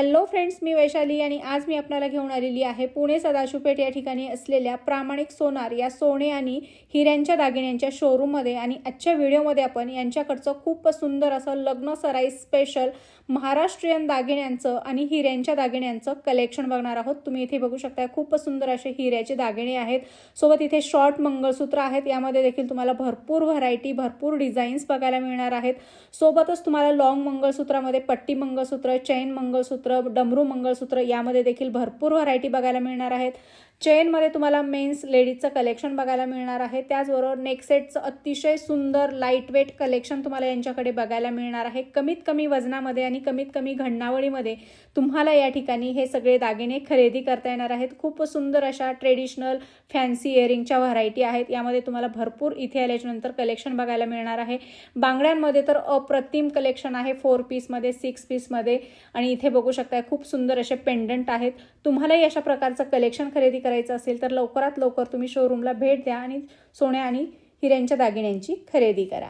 Hello friends, मी वैशाली आणि आज मी आपल्याला घेऊन आलेली आहे पुणे सदाशिवपेठ या ठिकाणी असलेल्या प्रामाणिक सोनार या सोने आणि हिऱ्यांच्या दागिन्यांच्या शोरूममध्ये। आणि आजच्या व्हिडिओमध्ये आपण यांच्याकडचं खूप सुंदर असं लग्न सराई स्पेशल महाराष्ट्रीयन दागिन्यांचं आणि हिऱ्यांच्या दागिन्यांचं कलेक्शन बघणार आहोत। तुम्ही इथे बघू शकता खूप सुंदर असे हिऱ्याचे दागिने आहेत, सोबत इथे शॉर्ट मंगळसूत्र आहेत। यामध्ये देखील तुम्हाला भरपूर व्हरायटी, भरपूर डिझाईन्स बघायला मिळणार आहेत। सोबतच तुम्हाला लॉंग मंगळसूत्रामध्ये पट्टी मंगळसूत्र, चैन मंगळसूत्र, डमरू मंगळसूत्र यामध्ये देखील भरपूर व्हरायटी बघायला मिळणार आहेत। चेनमध्ये तुम्हाला मेन्स लेडीजचं कलेक्शन बघायला मिळणार आहे। त्याचबरोबर नेक सेटचं अतिशय सुंदर लाईट वेट कलेक्शन तुम्हाला यांच्याकडे बघायला मिळणार आहे। कमीत कमी वजनामध्ये आणि कमीत कमी घडणावळीमध्ये तुम्हाला या ठिकाणी हे सगळे दागिने खरेदी करता येणार आहेत। खूप सुंदर अशा ट्रेडिशनल फॅन्सी इयरिंगच्या व्हरायटी आहेत। यामध्ये तुम्हाला भरपूर इथे आल्याच्यानंतर कलेक्शन बघायला मिळणार आहे। बांगड्यांमध्ये तर अप्रतिम कलेक्शन आहे, 4 पीसमध्ये, 6 पीसमध्ये। आणि इथे बघू शकता खूप सुंदर असे पेंडंट आहेत। तुम्हालाही अशा प्रकारचं कलेक्शन खरेदी करायचं असेल तर लवकरात लवकर तुम्ही शोरूमला भेट द्या आणि सोने आणि हिऱ्यांच्या दागिन्यांची खरेदी करा।